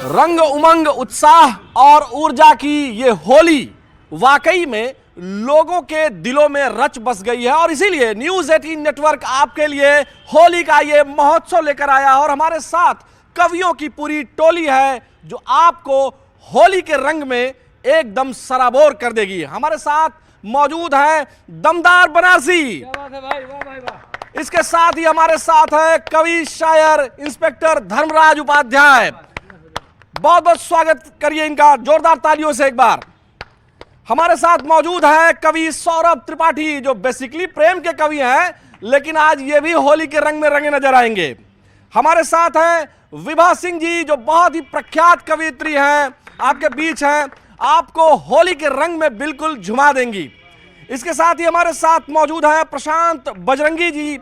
रंग उमंग उत्साह और ऊर्जा की ये होली वाकई में लोगों के दिलों में रच बस गई है और इसीलिए न्यूज़ 18 नेटवर्क आपके लिए होली का ये महोत्सव लेकर आया और हमारे साथ कवियों की पूरी टोली है जो आपको होली के रंग में एकदम सराबोर कर देगी। हमारे साथ मौजूद है दमदार बनारसी। क्या बात है भाई, वाह भाई वाह। इसके साथ ही हमारे साथ है कवि शायर इंस्पेक्टर धर्मराज उपाध्याय। बहुत बहुत स्वागत करिए इनका जोरदार तालियों से एक बार। हमारे साथ मौजूद है कवि सौरभ त्रिपाठी जो बेसिकली प्रेम के कवि हैं लेकिन आज ये भी होली के रंग में रंगे नजर आएंगे। हमारे साथ है विभा सिंह जी जो बहुत ही प्रख्यात कवियत्री हैं, आपके बीच हैं, आपको होली के रंग में बिल्कुल झुमा देंगी। इसके साथ ही हमारे साथ मौजूद है प्रशांत बजरंगी जी,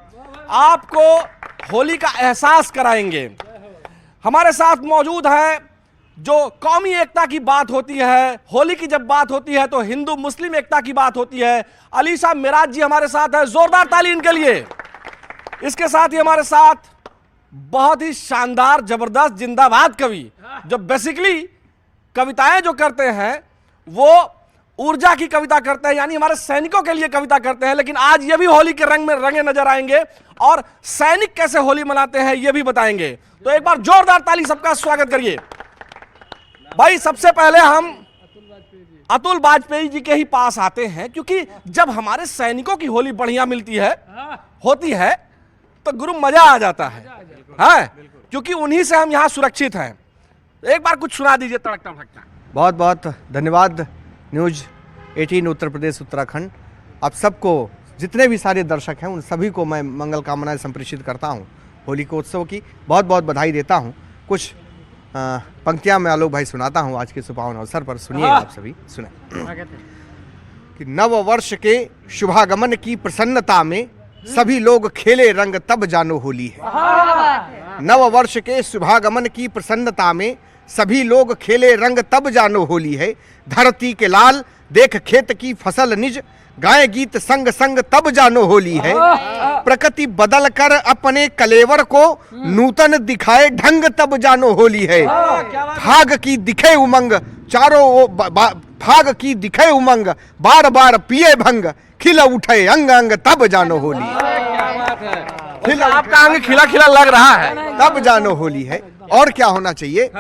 आपको होली का एहसास कराएंगे। हमारे साथ मौजूद है जो कौमी एकता की बात होती है, होली की जब बात होती है तो हिंदू मुस्लिम एकता की बात होती है, अलीशा मेराज जी हमारे साथ है, जोरदार ताली इनके लिए। इसके साथ ही हमारे साथ बहुत ही शानदार जबरदस्त जिंदाबाद कवि जो बेसिकली कविताएं जो करते हैं वो ऊर्जा की कविता करते हैं, यानी हमारे सैनिकों के लिए कविता करते हैं, लेकिन आज ये भी होली के रंग में रंगे नजर आएंगे और सैनिक कैसे होली मनाते हैं ये भी बताएंगे। तो एक बार जोरदार ताली सबका स्वागत करिए। भाई सबसे पहले हम अतुल वाजपेयी जी के ही पास आते हैं क्योंकि जब हमारे सैनिकों की होली बढ़िया मिलती है होती है तो गुरु मजा आ जाता है, क्योंकि उन्हीं से हम यहाँ सुरक्षित हैं। एक बार कुछ सुना दीजिए तड़कता भड़कता। बहुत बहुत धन्यवाद न्यूज़ 18 उत्तर प्रदेश उत्तराखंड। आप सबको जितने भी सारे दर्शक हैं उन सभी को मैं मंगल कामनाएं संप्रेषित करता हूं। होली के उत्सव की बहुत बहुत बधाई देता हूं। कुछ पंक्तियां मैं आलोक भाई सुनाता हूं आज के सुपावन अवसर पर, सुनिए आप सभी सुने। कि नव वर्ष के शुभागमन की प्रसन्नता में सभी लोग खेले रंग तब जानो होली है। नव वर्ष के शुभागमन की प्रसन्नता में सभी लोग खेले रंग तब जानो होली है। धरती के लाल देख खेत की फसल निज गाए गीत संग संग तब जानो होली है। प्रकृति बदल कर अपने कलेवर को नूतन दिखाए ढंग तब जानो होली है। फाग की दिखे उमंग फाग की दिखे उमंग बार बार पिए भंग खिल उठे अंग अंग तब जानो होली। आपका अंग खिला खिला लग रहा है तब जानो होली है। और क्या होना चाहिए?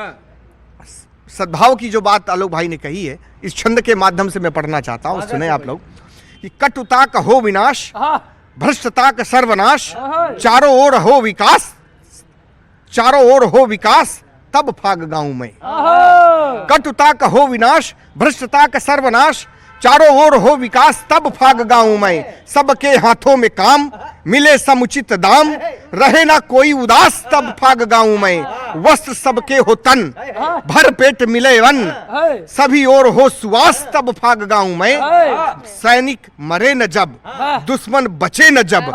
सद्भाव की जो बात आलोक भाई ने कही है इस छंद के माध्यम से मैं पढ़ना चाहता हूँ, सुने आप लोग। कि कटुता का हो विनाश, भ्रष्टता का सर्वनाश, चारों ओर हो विकास, चारों ओर हो विकास तब फाग गाँव में। कटुता का हो विनाश, भ्रष्टता का सर्वनाश, चारों ओर हो विकास तब फाग गाँव में। सबके हाथों में काम मिले समुचित दाम, रहे ना कोई उदास तब फाग गाँव में। वस्त्र सबके हो तन भर पेट मिले अन्न, सभी ओर हो सुवास तब फाग गाँव में। सैनिक मरे न जब, दुश्मन बचे न जब,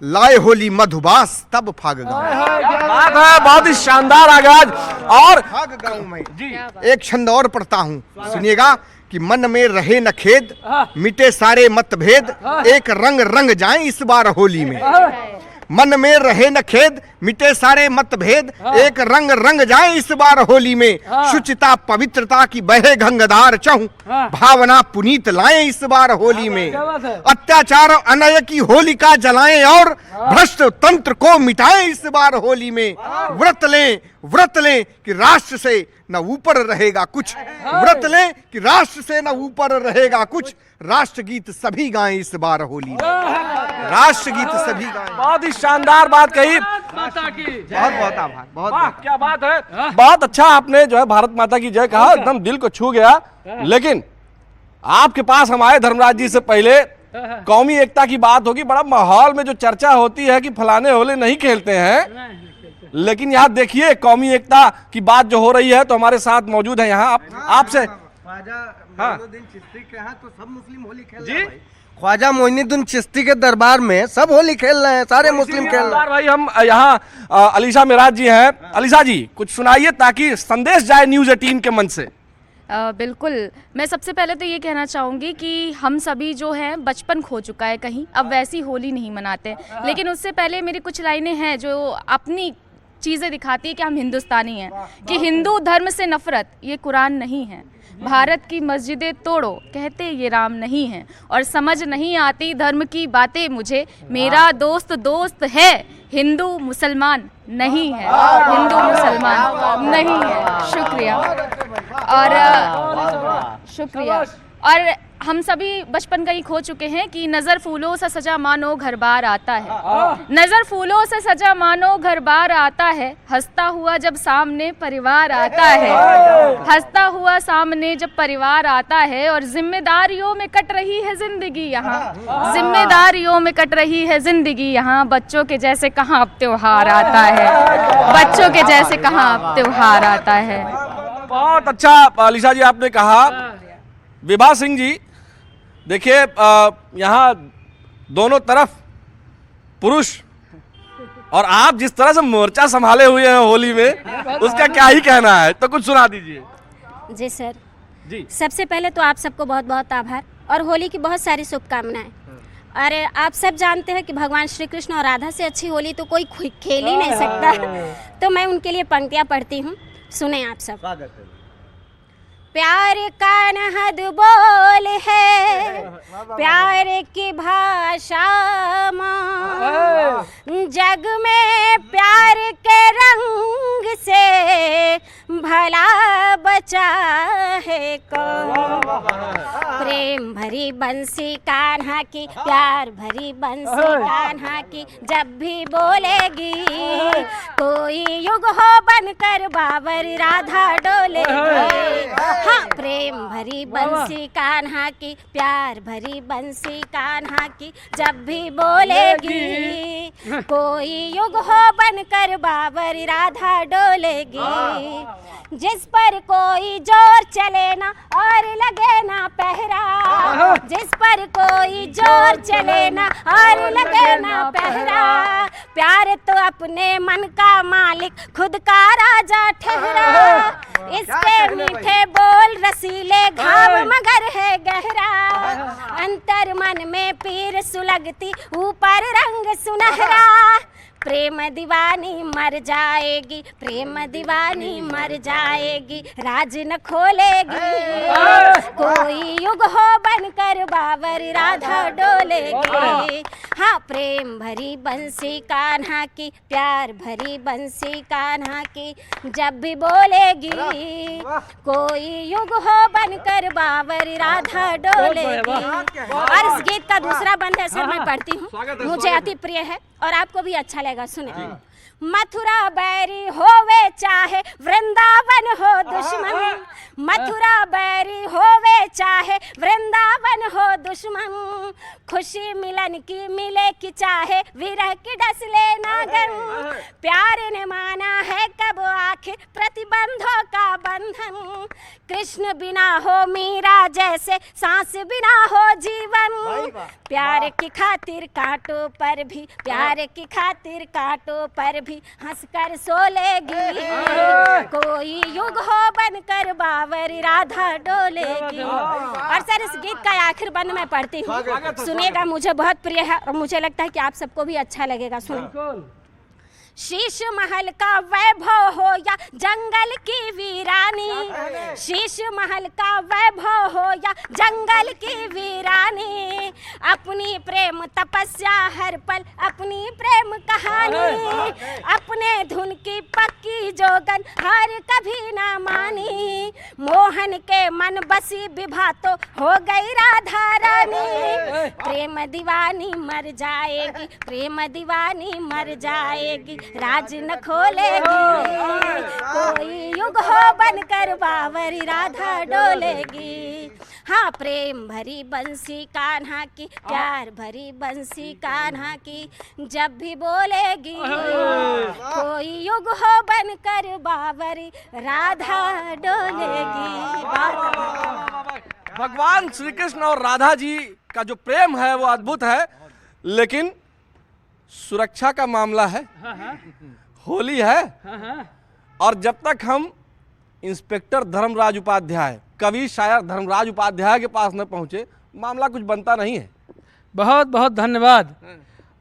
लाए होली मधुबास तब फाग गाँव में। बात है, बहुत ही शानदार आगाज। और फाग गाँव में एक छंद और पढ़ता हूँ, सुनिएगा। कि मन में रहे न खेद, मिटे सारे मतभेद, एक रंग रंग जाएं इस बार होली में। मन में रहे न खेद, मिटे सारे मतभेद, एक रंग रंग जाएं इस बार होली में। शुचिता पवित्रता की बहे गंगाधार चहु, भावना पुनीत लाएं इस बार होली में। अत्याचार अनय की होलिका जलाएं और भ्रष्ट तंत्र को मिटाएं इस बार होली में। व्रत लें कि राष्ट्र से न ऊपर रहेगा कुछ, व्रत लें कि राष्ट्र से न ऊपर रहेगा कुछ। राष्ट्रगीत सभी गाएं इस बार होली में, राष्ट्रगीत सभी गाएं। बहुत ही शानदार बात कही, माता की बहुत बहुत आभार। बहुत क्या बात है, बहुत अच्छा आपने जो है भारत माता की जय कहा, एकदम दिल को छू गया। लेकिन आपके पास हम आए धर्मराज जी से पहले कौमी एकता की बात होगी, बड़ा माहौल में जो चर्चा होती है कि फलाने होले नहीं खेलते हैं, लेकिन यहाँ देखिए कौमी एकता की बात जो हो रही है तो हमारे साथ मौजूद है यहाँ आपसे मोइनुद्दीन चिश्ती के यहाँ तो सब मुस्लिम होली खेल रहे हैं। ख्वाजा मोइनुद्दीन चिश्ती के दरबार में सब होली खेल रहे हैं, सारे मुस्लिम खेल रहे हैं। भाई हम यहाँ अलीशा मेराज जी हैं, अलीशा जी कुछ सुनाइए ताकि संदेश जाए न्यूज़ 18 के मन से। बिल्कुल, मैं सबसे पहले तो ये कहना चाहूँगी कि हम सभी जो हैं बचपन खो चुका है कहीं, अब वैसी होली नहीं मनाते। लेकिन उससे पहले मेरी कुछ लाइनें हैं जो अपनी चीज़ें दिखाती है कि हम हिंदुस्तानी हैं, कि हिंदू धर्म से नफरत ये कुरान नहीं है, भारत की मस्जिदें तोड़ो कहते ये राम नहीं है, और समझ नहीं आती धर्म की बातें मुझे, मेरा दोस्त दोस्त है हिंदू मुसलमान नहीं है, हिंदू मुसलमान नहीं है। शुक्रिया। और शुक्रिया। और हम सभी बचपन का ही खो चुके हैं कि नज़र फूलों से सजा मानो घर बार आता है, नज़र फूलों से सजा मानो घर बार आता है, हंसता हुआ जब सामने परिवार आता है, हंसता हुआ सामने जब परिवार आता है, और जिम्मेदारियों में कट रही है जिंदगी यहाँ, जिम्मेदारियों में कट रही है जिंदगी यहाँ, बच्चों के जैसे कहाँ अब त्योहार आता है, बच्चों के जैसे कहाँ अब त्योहार आता है। बहुत अच्छा लिशा जी आपने कहा। विभा सिंह जी, देखिए यहाँ दोनों तरफ पुरुष, और आप जिस तरह से मोर्चा संभाले हुए हैं होली में, उसका क्या ही कहना है, तो कुछ सुना दीजिए। जी सर जी, सबसे पहले तो आप सबको बहुत बहुत आभार और होली की बहुत सारी शुभकामनाएं। और आप सब जानते हैं कि भगवान श्री कृष्ण और राधा से अच्छी होली तो कोई खेल ही नहीं सकता, तो मैं उनके लिए पंक्तियां पढ़ती हूँ, सुने आप सब। प्यार का नहद बोल है, प्यार की भाषा माँ, जग में प्यार के रंग से भला बचा है कौन। प्रेम भरी बंसी कान्हा की, प्यार भरी बंसी कान्हा की, जब भी बोलेगी कोई युग हो बनकर बाबर राधा डोलेगी। हाँ, प्रेम भरी बंसी कान्हा की, प्यार भरी बंसी कान्हा की, जब भी बोलेगी कोई युग हो बनकर बाबर राधा डोलेगी। जिस पर कोई जोर चले ना और लगे ना पहरा, जिस पर कोई जोर चले ना और लगे ना पहरा, प्यार तो अपने मन का मालिक खुद का राजा ठहरा। इसके मीठे बोल रसीले घाव मगर है गहरा, अंतर मन में पीर सुलगती ऊपर रंग सुनहरा। प्रेम दीवानी मर जाएगी, प्रेम दीवानी मर जाएगी, राज न खोलेगी कोई युग हो बनकर बाबर राधा डोलेगी। हाँ, प्रेम भरी बंसी कान्हा की, प्यार भरी बंसी कान्हा की, जब भी बोलेगी कोई युग हो बनकर बाबर राधा डोलेगी। और इस गीत का दूसरा बंद है सर, मैं पढ़ती हूँ, मुझे अति प्रिय है और आपको भी अच्छा लगेगा, सुने। मथुरा बैरी होवे चाहे वृंदावन हो दुश्मन, मथुरा बैरी होवे चाहे वृंदावन हो दुश्मन, खुशी मिलन की मिले कि चाहे विरह की डस ले नागन। प्यार ने माना है कब आखिर प्रतिबंधों का बंधन, कृष्ण बिना हो मीरा जैसे सांस बिना हो जीवन। प्यार की खातिर कांटों पर भी, प्यार की खातिर कांटों पर भी हंसकर सोलेगी कोई युग हो बनकर बाबर राधा डोलेगी। और सर इस गीत का आखिर बंद मैं पढ़ती हूँ, सुनिएगा, मुझे बहुत प्रिय है और मुझे लगता है कि आप सबको भी अच्छा लगेगा, सुनिए। शीश महल का वैभव हो या जंगल की वीरानी, शीश महल का वैभव हो या जंगल की वीरानी, अपनी प्रेम तपस्या हर पल अपनी प्रेम कहानी, अपने धुन की पक्की जोगन हार कभी ना मानी, मोहन के मन बसी विभा तो हो गई राधा रानी। प्रेम दीवानी मर जाएगी, प्रेम दीवानी मर जाएगी, राज न खोलेगी कोई युग हो बनकर बाबर राधा डोलेगी। हाँ, प्रेम भरी बंसी कान्हा की, प्यार भरी बंसी कान्हा की, जब भी बोलेगी कोई युग हो बनकर बाबर राधा डोलेगी। भगवान श्री कृष्ण और राधा जी का जो प्रेम है वो अद्भुत है, लेकिन सुरक्षा का मामला है, होली है, और जब तक हम इंस्पेक्टर धर्मराज उपाध्याय, कवि शायर धर्मराज उपाध्याय के पास न पहुंचे, मामला कुछ बनता नहीं है। बहुत बहुत धन्यवाद।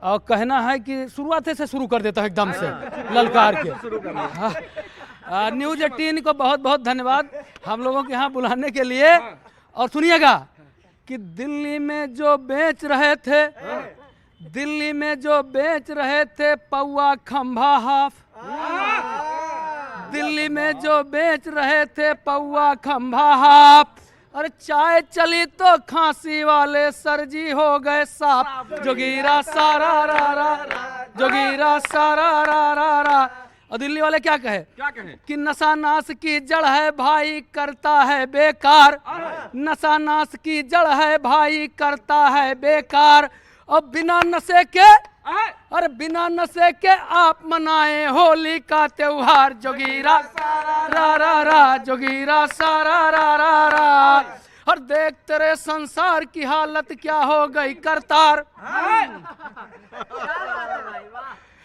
और कहना है कि शुरुआत से शुरू कर देता है एकदम से ललकार के। न्यूज़ 18 को बहुत बहुत धन्यवाद हम लोगों के यहाँ बुलाने के लिए। और सुनिएगा कि दिल्ली में जो बेच रहे थे, दिल्ली में जो बेच रहे थे पौआ खंभा हाफ, दिल्ली में जो बेच रहे थे पौआ खंभा हाफ, और चाय चली तो खांसी वाले सरजी हो गए साफ। जोगीरा सारा रा रा, जोगीरा सारा रा रा रा। और दिल्ली वाले क्या कहे कि नशा नाश की जड़ है भाई करता है बेकार, नशा नाश की जड़ है भाई करता है बेकार। और बिना नशे के, और बिना नशे के आप मनाए होली का त्योहार। जोगीरा रा रा रा, जोगीरा सारा रा रा रा। और देख तेरे संसार की हालत क्या हो गई करतार,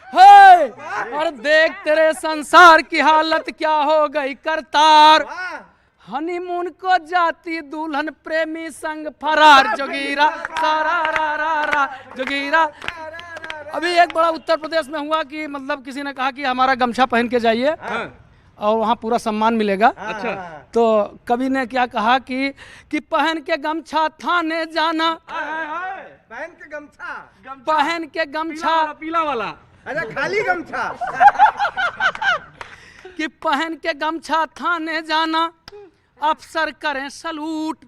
हे, और देख तेरे संसार की हालत क्या हो गई करतार। हनीमून को जाती दुल्हन प्रेमी संग फरार। जोगीरा सारा रा रा रा, जोगीरा। अभी एक बड़ा उत्तर प्रदेश में हुआ कि मतलब किसी ने कहा कि हमारा गमछा पहन के जाइए और वहाँ पूरा सम्मान मिलेगा। अच्छा। तो कवि ने क्या कहा कि पहन के गमछा थाने जाना, पहन के गमछा, पहन के गमछा पीला वाला, अरे खाली गमछा कि पहन के गमछा थाने जाना अफसर करें सलूट,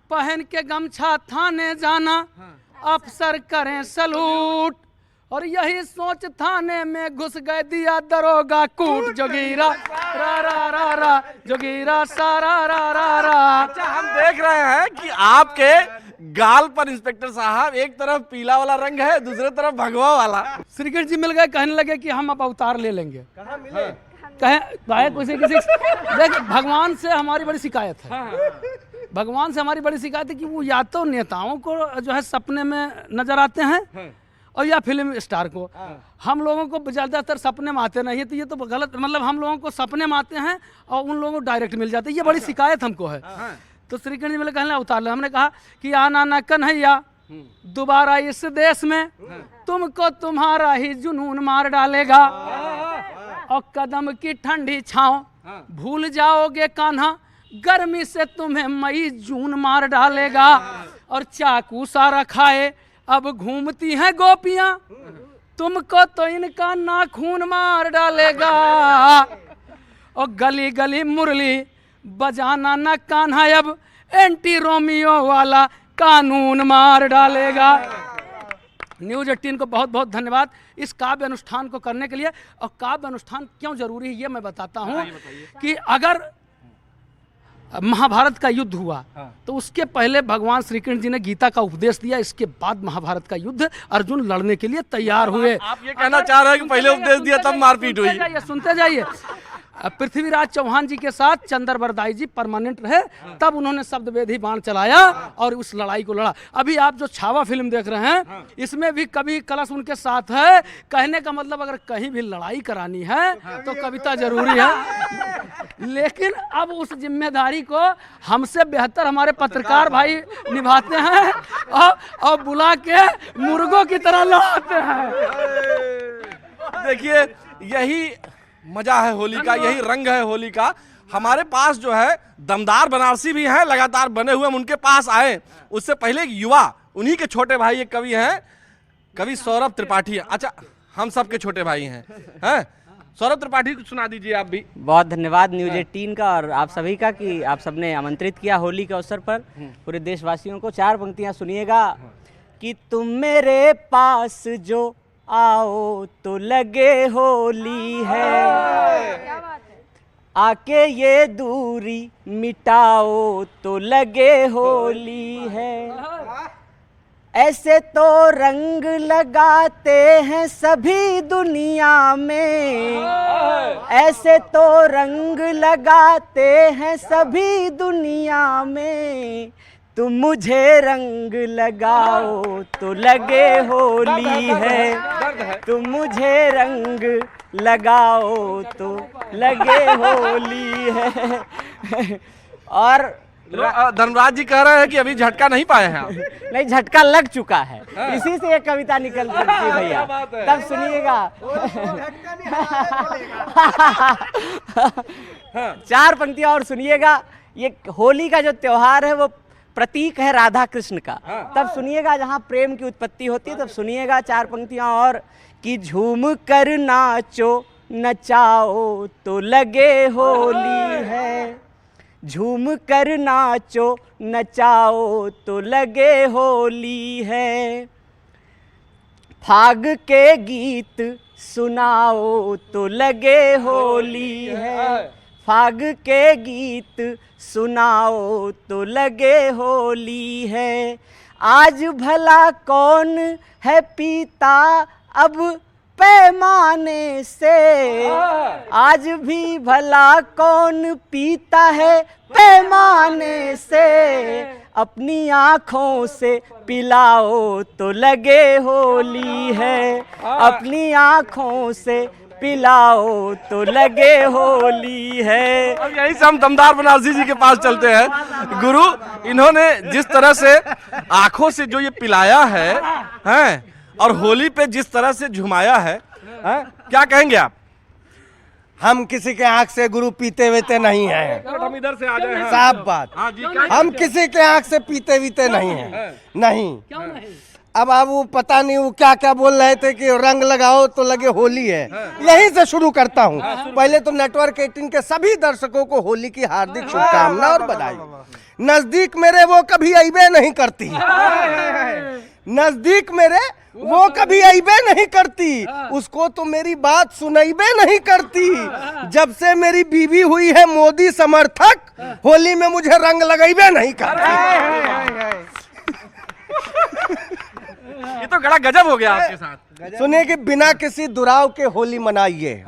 पहन के गमछा थाने जाना अफसर करें सलूट। और यही सोच थाने में घुस गए दिया दरोगा कूट। जोगीरा रा रा रा रा, जोगीरा सारा रा रा रा। अच्छा, हम देख रहे हैं कि आपके गाल पर इंस्पेक्टर साहब एक तरफ पीला वाला रंग है, दूसरे तरफ भगवा वाला। श्रीकृष्ण जी मिल गए, कहने लगे कि हम अब अवतार ले लेंगे। कहाँ मिले? कहे किसी देख, भगवान से हमारी बड़ी शिकायत है, भगवान से हमारी बड़ी शिकायत है कि वो या तो नेताओं को जो है सपने में नजर आते हैं और या फिल्म स्टार को। हम लोगों को ज़्यादातर सपने में आते नहीं है, तो ये तो गलत, मतलब हम लोगों को सपने में आते हैं और उन लोगों को डायरेक्ट मिल जाते हैं, ये बड़ी शिकायत हमको है। तो श्री कृष्ण जी मिले, कहने उतार ले। हमने कहा कि आना ना कन्हैया दोबारा इस देश में, तुमको तुम्हारा ही जुनून मार डालेगा। और कदम की ठंडी छाँव भूल जाओगे कान्हा, गर्मी से तुम्हें मई जून मार डालेगा। और चाकू सारा खाए अब घूमती हैं गोपियां, तुमको तो इनका नाखून मार डालेगा। और गली गली मुरली बजाना न कान्हा, अब एंटी रोमियो वाला कानून मार डालेगा। न्यूज़ 18 को बहुत बहुत धन्यवाद इस काव्य अनुष्ठान को करने के लिए। और काव्य अनुष्ठान क्यों जरूरी है ये मैं बताता हूँ कि अगर महाभारत का युद्ध हुआ तो उसके पहले भगवान श्री कृष्ण जी ने गीता का उपदेश दिया, इसके बाद महाभारत का युद्ध अर्जुन लड़ने के लिए तैयार हुए। आप ये कहना चाह रहे हैं कि पहले उपदेश दिया तब मारपीट हुई? सुनते जाइए। पृथ्वीराज चौहान जी के साथ चंद्रबरदाई जी परमानेंट रहे, तब उन्होंने शब्दवेदी बाण चलाया और उस लड़ाई को लड़ा। अभी आप जो छावा फिल्म देख रहे हैं इसमें भी कवि कलश उनके साथ है। कहने का मतलब अगर कहीं भी लड़ाई करानी है तो कविता जरूरी है, लेकिन अब उस जिम्मेदारी को हमसे बेहतर हमारे पत्रकार भाई निभाते हैं और बुला के मुर्गों की तरह लड़ाते हैं। देखिए, यही मजा है होली का, यही रंग है होली का। हमारे पास जो है दमदार बनारसी भी हैं, लगातार बने हुए, हम उनके पास आए। उससे पहले एक युवा, उन्हीं के छोटे भाई एक कवि हैं, कवि सौरभ त्रिपाठी। अच्छा, हम सबके छोटे भाई हैं सौरभ त्रिपाठी को सुना दीजिए आप भी। बहुत धन्यवाद न्यूज़ 18 का और आप सभी का कि आप सबने आमंत्रित किया होली के अवसर पर पूरे देशवासियों को। 4 पंक्तियां सुनिएगा कि तुम मेरे पास जो आओ तो लगे होली है, आके ये दूरी मिटाओ तो लगे होली है। ऐसे तो रंग लगाते हैं सभी दुनिया में, ऐसे तो रंग लगाते हैं सभी दुनिया में, तुम मुझे रंग लगाओ तो लगे होली है, तुम मुझे रंग लगाओ तो लगे होली है। और धर्मराज जी कह रहे हैं कि अभी झटका नहीं पाए हैं आप। नहीं, झटका लग चुका है, इसी से एक कविता निकल सकती है भैया। तब सुनिएगा। 4 पंक्तियां और सुनिएगा। ये होली का जो त्योहार है वो प्रतीक है राधा कृष्ण का। तब सुनिएगा, जहाँ प्रेम की उत्पत्ति होती है, तब सुनिएगा 4 पंक्तियां और कि झूम कर नाचो नचाओ तो लगे होली है, झूम कर नाचो नचाओ तो लगे होली है, फाग के गीत सुनाओ तो लगे होली है, फाग के गीत सुनाओ तो लगे होली है। आज भला कौन है पीता अब पैमाने से, आज भी भला कौन पीता है पैमाने से, अपनी आँखों से पिलाओ तो लगे होली है, अपनी आँखों से पिलाओ तो लगे होली है। अब यही से हम दमदार बनारसी जी के पास चलते हैं। गुरु, इन्होंने जिस तरह से आंखों से जो ये पिलाया है और होली पे जिस तरह से झुमाया है, क्या कहेंगे आप? हम किसी के आंख से गुरु पीते वीते नहीं हैं। हम इधर से आ गए हैं। साफ बात। हाँ जी, हम किसी के आंख से पीते वीते नहीं हैं। नहीं। क्यों नहीं? अब वो पता नहीं वो क्या क्या बोल रहे थे कि रंग लगाओ तो लगे होली है। यहीं से शुरू करता हूँ। पहले तो नेटवर्क 18 के सभी दर्शकों को होली की हार्दिक शुभकामना और बधाई। नजदीक मेरे वो कभी अइबे नहीं करती, नजदीक मेरे वो कभी अइबे नहीं करती, उसको तो मेरी बात सुनइबे नहीं करती। जब से मेरी बीवी हुई है मोदी समर्थक, होली में मुझे रंग लगइबे नहीं करती। ये तो बड़ा गजब हो गया आपके साथ। सुनिए कि बिना किसी दुराव के होली मनाइए।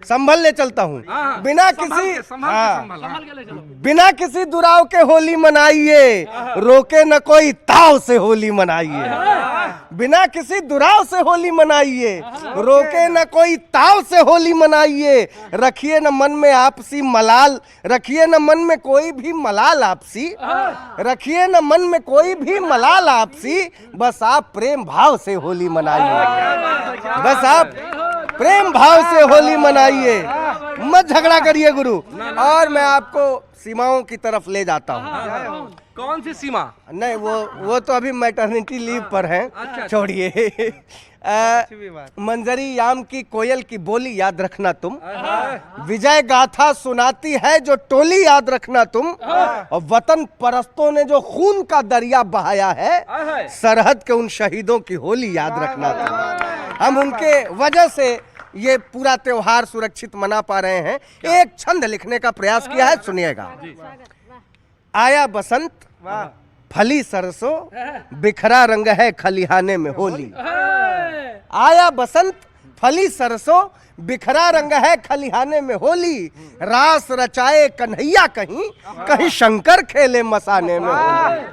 संभल ले चलता हूँ। बिना किसी बिना किसी दुराव के होली मनाइए, रोके न कोई ताव से होली मनाइए। बिना किसी दुराव से होली मनाइए, रोके न कोई ताव से होली मनाइए। रखिए न मन में आपसी मलाल, रखिए न मन में कोई भी मलाल आपसी, रखिए न मन में कोई भी मलाल आपसी। बस आप प्रेम भाव से होली मनाइए, बस आप प्रेम भाव से होली मनाइए, मत झगड़ा करिए गुरु। और मैं आपको सीमाओं की तरफ ले जाता हूँ। कौन सी सीमा? नहीं, वो तो अभी मैटरनिटी लीव पर हैं, छोड़िए। मंजरी याम की कोयल की बोली याद रखना तुम, विजय गाथा सुनाती है जो टोली याद रखना तुम, और वतन परस्तों ने जो खून का दरिया बहाया है, सरहद के उन शहीदों की होली याद रखना तुम। हम उनके वजह से ये पूरा त्योहार सुरक्षित मना पा रहे हैं। एक छंद लिखने का प्रयास किया है, सुनिएगा। आया बसंत फली सरसों, बिखरा रंग है खलिहाने में होली। आया बसंत फली सरसों, बिखरा रंग है खलिहाने में होली। रास रचाए कन्हैया कहीं, कहीं शंकर खेले मसाने में होली।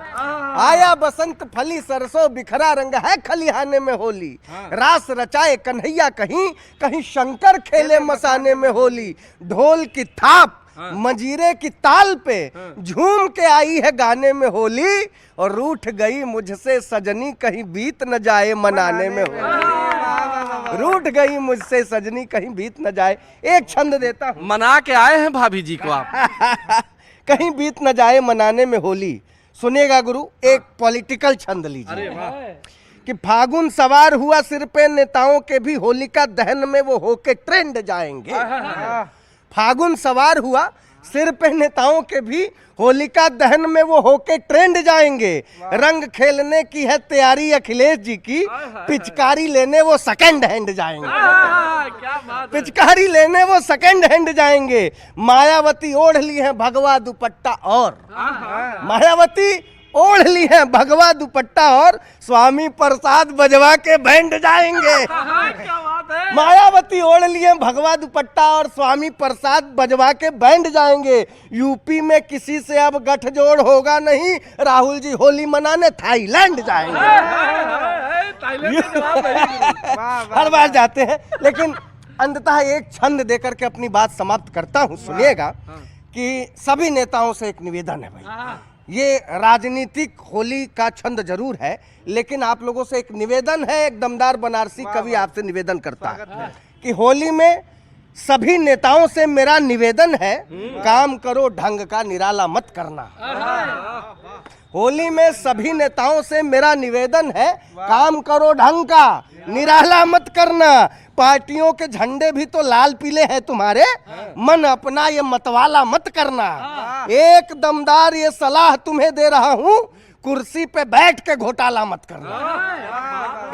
आया बसंत फली सरसों, बिखरा रंग है खलिहाने में होली। रास रचाए कन्हैया कहीं, कहीं शंकर खेले मसाने में होली। ढोल की थाप मंजीरे की ताल पे झूम के आई है गाने में होली, और रूठ गई मुझसे सजनी कहीं बीत न जाए मनाने में होली। रूठ गई मुझसे सजनी कहीं बीत न जाए। एक छंद देता हूँ। मना के आए हैं भाभी जी को आप। कहीं बीत न जाए मनाने में होली। सुनिएगा गुरु, एक पॉलिटिकल छंद लीजिए कि फागुन सवार हुआ सिर पे, नेताओं के भी होलिका दहन में वो होके ट्रेंड जाएंगे। फागुन सवार हुआ सिर पे, नेताओं के भी होलिका दहन में वो होके ट्रेंड जाएंगे। रंग खेलने की है तैयारी अखिलेश जी की, पिचकारी लेने वो सेकंड हैंड जाएंगे। पिचकारी लेने वो सेकंड हैंड जाएंगे। मायावती ओढ़ ली है भगवा दुपट्टा, और मायावती ओढ़ ली है भगवा दुपट्टा, और स्वामी प्रसाद बजवा के बैंड जाएंगे। मायावती ओढ़ लिए भगवा दुपट्टा और स्वामी प्रसाद बजवा के बैंड जाएंगे। यूपी में किसी से अब गठजोड़ होगा नहीं, राहुल जी होली मनाने थाईलैंड जाएंगे। हर बार जाते हैं, लेकिन अंततः एक छंद देकर के अपनी बात समाप्त करता हूं। सुनिएगा कि सभी नेताओं से एक निवेदन है भाई, ये राजनीतिक होली का छंद जरूर है, लेकिन आप लोगों से एक निवेदन है। एक दमदार बनारसी कवि आपसे निवेदन करता है कि होली में सभी नेताओं से मेरा निवेदन है, काम करो ढंग का, निराला मत करना। होली में सभी नेताओं से मेरा निवेदन है, काम करो ढंग का, निराला मत करना। पार्टियों के झंडे भी तो लाल पीले हैं तुम्हारे, मन अपना ये मतवाला मत करना। एक दमदार ये सलाह तुम्हें दे रहा हूं, कुर्सी पे बैठ के घोटाला मत करना।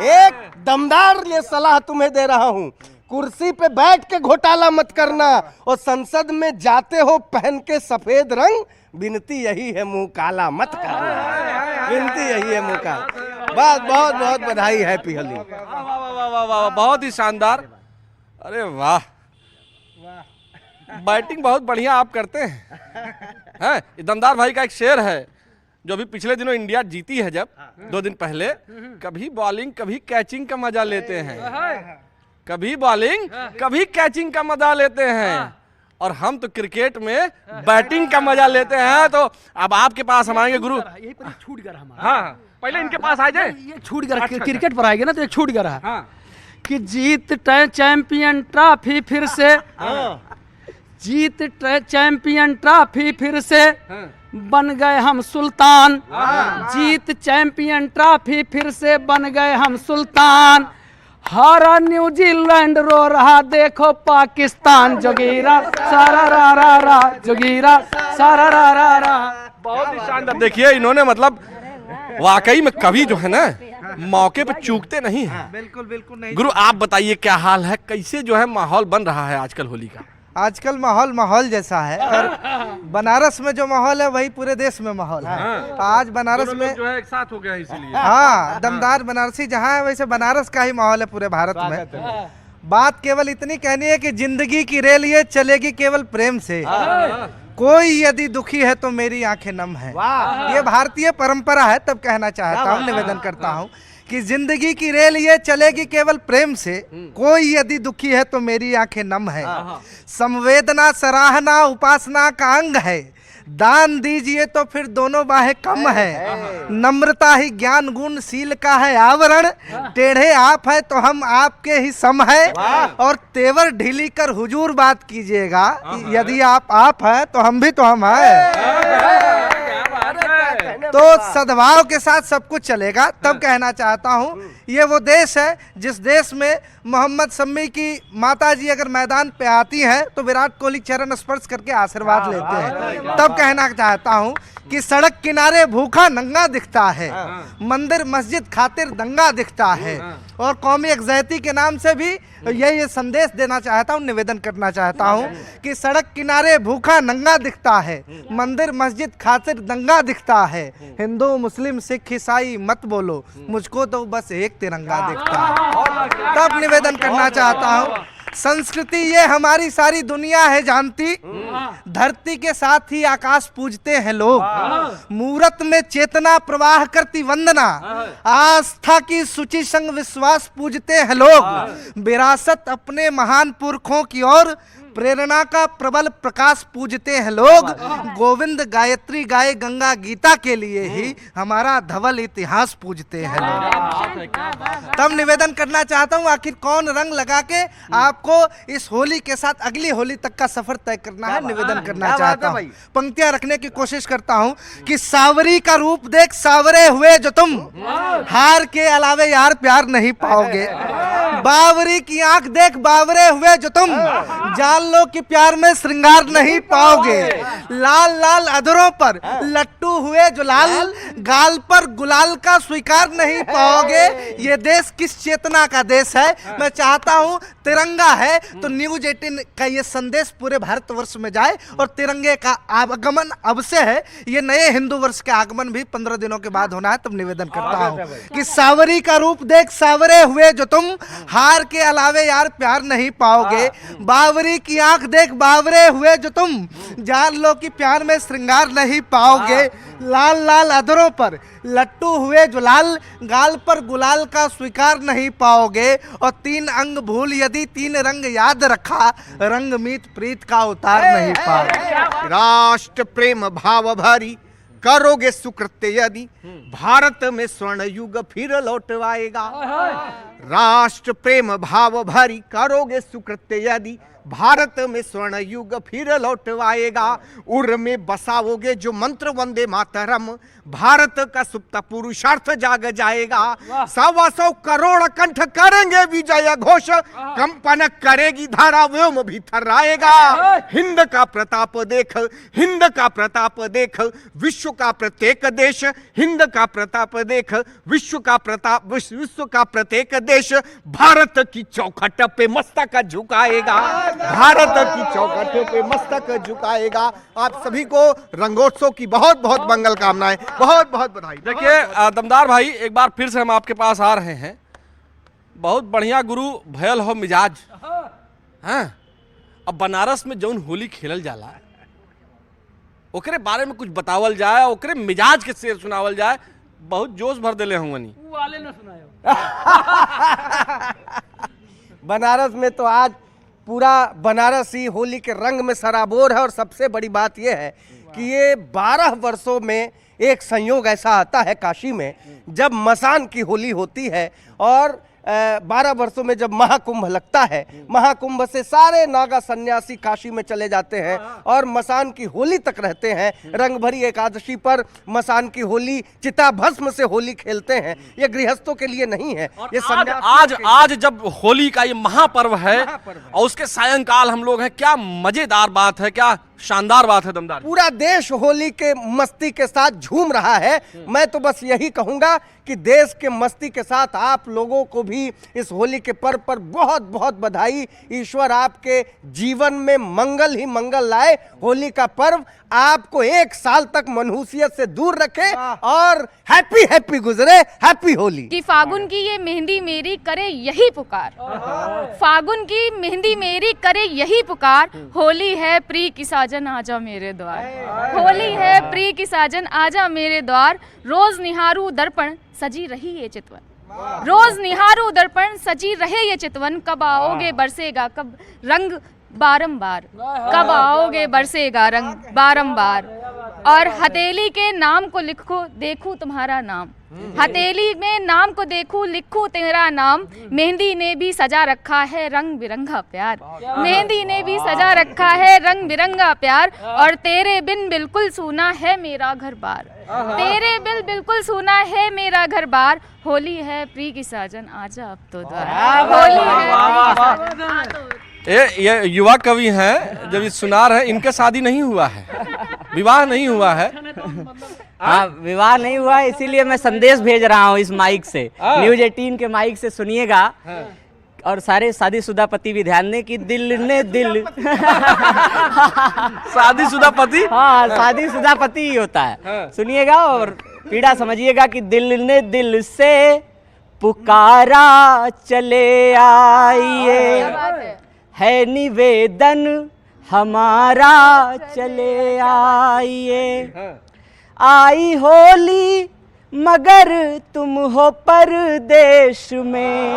एक दमदार ये सलाह तुम्हें दे रहा हूं, कुर्सी पे बैठ के घोटाला मत करना। और संसद में जाते हो पहन के सफेद रंग, विनती यही है मुंह काला मत करना। विनती यही है मुंह काला। बहुत बहुत बहुत बधाई, हैप्पी होली। वाह वाह वाह वाह वाह, बहुत ही शानदार। अरे वाह, बैटिंग बहुत बढ़िया आप करते हैं। दमदार भाई का एक शेर है जो अभी पिछले दिनों इंडिया जीती है, जब 2 दिन पहले, कभी बॉलिंग कभी कैचिंग का मजा लेते हैं, कभी बॉलिंग कभी कैचिंग का मजा लेते हैं, और हम तो क्रिकेट में बैटिंग का मजा लेते हैं। तो अब आपके पास हम आएंगे गुरु। यही पर छूट गया हमारा। हाँ, पहले इनके पास आ जाए। ये छूट गया, क्रिकेट पर आएंगे ना तो एक छूट गया है कि जीत चैंपियन ट्रॉफी फिर से, जीत चैंपियन ट्रॉफी फिर से बन गए हम सुल्तान। जीत चैंपियन ट्रॉफी फिर से बन गए हम सुल्तान। हारा न्यूजीलैंड रो रहा देखो पाकिस्तान। जोगीरा सारा रा रा रा, जोगीरा सारा रा रा रा। बहुत ही शानदार। देखिए इन्होंने मतलब वाकई में कवि जो है ना, मौके पे चूकते नहीं है। बिल्कुल बिल्कुल नहीं। गुरु आप बताइए क्या हाल है, कैसे जो है माहौल बन रहा है आजकल होली का? आजकल माहौल जैसा है, और बनारस में जो माहौल है वही पूरे देश में माहौल है। आज बनारस में जो है एक साथ हो गया इसीलिए। हाँ, दमदार बनारसी जहाँ है वैसे बनारस का ही माहौल है पूरे भारत में। बात केवल इतनी कहनी है कि जिंदगी की रेल ये चलेगी केवल प्रेम से। कोई यदि दुखी है तो मेरी आंखें नम है। ये भारतीय परंपरा है, तब कहना चाहता हूँ, निवेदन करता हूँ कि जिंदगी की रेल ये चलेगी केवल प्रेम से। कोई यदि दुखी है तो मेरी आंखें नम है। संवेदना सराहना उपासना का अंग है। दान दीजिए तो फिर दोनों बाहें कम है। नम्रता ही ज्ञान गुण शील का है आवरण। टेढ़े आप है तो हम आपके ही सम है। और तेवर ढीली कर हुजूर बात कीजिएगा, यदि आप है तो हम भी तो हम है। तो सद्भाव के साथ सब कुछ चलेगा, तब कहना चाहता हूँ ये वो देश है जिस देश में मोहम्मद शम्मी की माता जी अगर मैदान पे आती हैं तो विराट कोहली चरण स्पर्श करके आशीर्वाद लेते हैं। तब कहना चाहता हूँ कि सड़क किनारे भूखा नंगा दिखता है, मंदिर मस्जिद खातिर दंगा दिखता है। और कौमी यकजहती के नाम से भी ये संदेश देना चाहता हूँ, निवेदन करना चाहता हूँ कि सड़क किनारे भूखा नंगा दिखता है, मंदिर मस्जिद खातिर दंगा दिखता है। हिंदू मुस्लिम सिख ईसाई मत बोलो, मुझको तो बस एक तिरंगा दिखता है। तब निवेदन करना चाहता हूँ, संस्कृति ये हमारी सारी दुनिया है जानती। धरती के साथ ही आकाश पूजते हैं लोग। मूरत में चेतना प्रवाह करती वंदना। आस्था की सूची संग विश्वास पूजते हैं लोग। विरासत अपने महान पुरखों की ओर प्रेरणा का प्रबल प्रकाश पूजते हैं लोग। गोविंद गायत्री गाए गंगा गीता के लिए ही हमारा धवल इतिहास पूजते हैं लोग। तब निवेदन करना चाहता हूँ, आखिर कौन रंग लगा के आपको इस होली के साथ अगली होली तक का सफर तय करना है, निवेदन करना चाहता हूँ। पंक्तियां रखने की कोशिश करता हूँ कि सावरी का रूप देख सावरे हुए जो तुम, हार के अलावे यार प्यार नहीं पाओगे। बावरी की आंख देख बावरे हुए जो तुम, जान लो कि प्यार में श्रृंगार नहीं पाओगे। लाल लाल अधरों पर लट्टू हुए जो लाल, गाल पर गुलाल का स्वीकार नहीं पाओगे। ये देश किस चेतना का देश है? मैं चाहता हूँ तिरंगा है तो न्यूज 18 का ये संदेश पूरे भारतवर्ष में जाए, और तिरंगे का आगमन अब से है। ये नए हिंदू वर्ष का आगमन भी 15 दिनों के बाद होना है। तब निवेदन करता हूँ कि सावरी का रूप देख सावरे हुए जो तुम, हार के अलावे यार प्यार नहीं पाओगे। बावरी की आंख देख बावरे हुए जो तुम, जान लो कि प्यार में श्रृंगार नहीं पाओगे। लाल लाल अधरों पर लट्टू हुए जो लाल, गाल पर गुलाल का स्वीकार नहीं पाओगे। और 3 अंग भूल यदि 3 रंग याद रखा, रंग मीत प्रीत का उतार नहीं पाओगे। राष्ट्र प्रेम भाव भरी करोगे सुकृत्य यदि, भारत में स्वर्ण युग फिर लौट आएगा। राष्ट्र प्रेम भाव भरी करोगे सुकृत्य यदि, भारत में स्वर्ण युग फिर लौट आएगा। उर में बसाओगे जो मंत्र वंदे मातरम, भारत का सुप्त पुरुषार्थ जाग जाएगा। 125 करोड़ कंठ करेंगे विजय घोष, कंपन करेगी धारा व्योम भी थर्राएगा। हिंद का प्रताप देख, हिंद का प्रताप देख, विश्व का प्रत्येक देश, हिंद का प्रताप देख, विश्व का प्रताप, विश्व का प्रत्येक देश भारत की चौखट पे मस्तक झुकाएगा। भारत की चौखट पे मस्तक झुकाएगा। आप सभी को रंगोत्सव की बहुत बहुत मंगल कामनाएं, बहुत बहुत बधाई। देखिए दमदार भाई, एक बार फिर से हम आपके पास आ रहे हैं। बहुत बढ़िया गुरु भयल हो मिजाज। हाँ, अब बनारस में जौन होली खेलल जाला ओकरे बारे में कुछ बतावल जाए, ओकरे मिजाज के शेर सुनावल जाए। बहुत जोश भर दिले हुआनी वाले न सुनायो। बनारस में तो आज पूरा बनारस ही होली के रंग में सराबोर है। और सबसे बड़ी बात यह है कि ये 12 वर्षों में एक संयोग ऐसा आता है काशी में, जब मसान की होली होती है। और 12 वर्षों में जब महाकुंभ लगता है, महाकुंभ से सारे नागा सन्यासी काशी में चले जाते हैं और मसान की होली तक रहते हैं। रंग भरी एकादशी पर मसान की होली, चिता भस्म से होली खेलते हैं। ये गृहस्थों के लिए नहीं है, ये आज जब होली का ये महापर्व है और उसके सायंकाल हम लोग हैं, क्या मजेदार बात है, क्या शानदार बात है दमदार। पूरा देश होली के मस्ती के साथ झूम रहा है। मैं तो बस यही कहूंगा कि देश के मस्ती के साथ आप लोगों को भी इस होली के पर्व पर बहुत बहुत बधाई। ईश्वर आपके जीवन में मंगल ही मंगल लाए। होली का पर्व आपको 1 साल तक मनहूसियत से दूर रखे और हैप्पी हैप्पी गुजरे। हैप्पी होली। कि फागुन की ये मेहंदी मेरी करे यही पुकार, फागुन की मेहंदी मेरी करे यही पुकार। होली है प्रिय की साजन आजा मेरे द्वार, होली है प्रिय की साजन आजा मेरे द्वार। रोज निहारू दर्पण सजी रही ये चितवन, रोज निहारू दर्पण सजी रहे ये चितवन। कब आओगे बरसेगा कब रंग बारंबार, कब आओगे बरसेगा रंग बारंबार। और हथेली के नाम को लिखो देखूं तुम्हारा नाम, हथेली में नाम को देखूं लिखूं तेरा नाम। मेहंदी ने भी सजा रखा है रंग बिरंगा प्यार, मेहंदी ने भी सजा रखा है रंग बिरंगा प्यार। और तेरे बिन बिल्कुल सूना है मेरा घर बार, तेरे बिन बिल्कुल सूना है मेरा घर बार। होली है प्रिय की साजन आजा अब तो द्वार, होली है प्रिय की साजन। ये युवा कवि हैं, जब ये सुना रहे, इनके शादी नहीं हुआ है, विवाह नहीं हुआ है। हाँ, विवाह नहीं हुआ, इसीलिए मैं संदेश भेज रहा हूँ इस माइक से, न्यूज 18 के माइक से सुनिएगा। और सारे शादीशुदा पति भी ध्यान दें कि दिल ने दिल शादीशुदा पति, हाँ शादीशुदा पति ही होता है। सुनिएगा और पीड़ा समझिएगा कि दिल ने दिल से पुकारा चले आइए, है निवेदन हमारा चले आइए। आई होली मगर तुम हो परदेश में,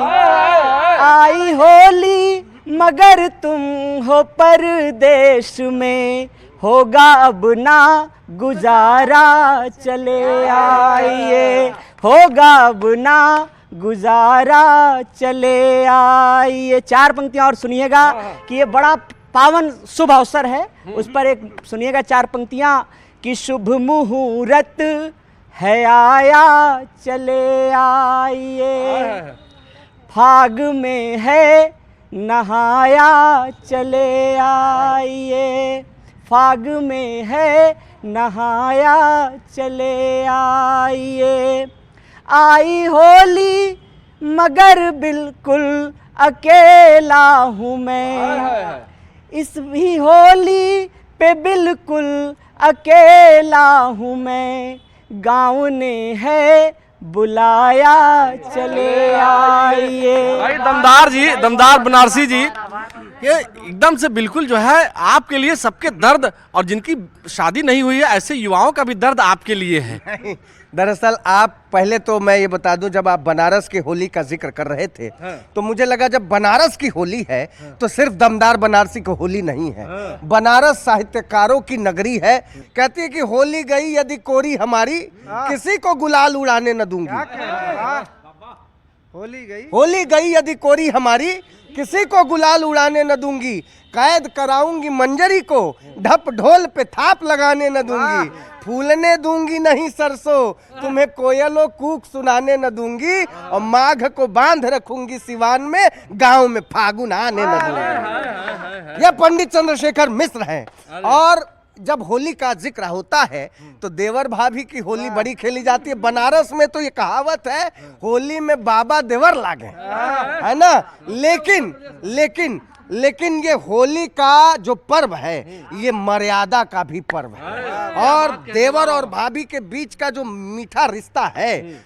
आई होली मगर तुम हो परदेश में। होगा अब ना गुजारा चले आइए, होगा अब ना गुजारा चले आइए। 4 पंक्तियां और सुनिएगा कि ये बड़ा पावन शुभ अवसर है। उस पर एक सुनिएगा 4 पंक्तियां कि शुभ मुहूर्त है आया चले आइए, फाग में है नहाया चले आइए, फाग में है नहाया चले आइए। आई होली मगर बिल्कुल अकेला हूँ मैं, इस भी होली पे बिल्कुल अकेला हूँ मैं। गाँव ने है बुलाया चले आइए। भाई दमदार बनारसी जी, ये एकदम से बिल्कुल जो है आपके लिए सबके दर्द, और जिनकी शादी नहीं हुई है ऐसे युवाओं का भी दर्द आपके लिए है। दरअसल आप पहले तो मैं ये बता दूं, जब आप बनारस की होली का जिक्र कर रहे थे तो मुझे लगा जब बनारस की होली है तो सिर्फ दमदार बनारसी की होली नहीं है, बनारस साहित्यकारों की नगरी है। कहती है कि होली गई यदि कोरी हमारी, किसी को गुलाल उड़ाने न दूंगी। होली गई यदि कोरी हमारी, किसी को गुलाल उड़ाने न दूंगी। कैद कराऊंगी मंजरी को, ढप ढोल पे थाप लगाने न दूंगी। फूलने दूंगी नहीं सरसों, तुम्हें कोयलों कूक सुनाने न दूंगी। और माघ को बांध रखूंगी सिवान में, गांव में फागुन आने न दूंगी। यह पंडित चंद्रशेखर मिश्र हैं। और जब होली का जिक्र होता है तो देवर भाभी की होली बड़ी खेली जाती है। बनारस में तो ये कहावत है, होली में बाबा देवर लागे, है ना। लेकिन ये होली का जो पर्व है ये मर्यादा का भी पर्व है। और देवर और भाभी के बीच का जो मीठा रिश्ता है,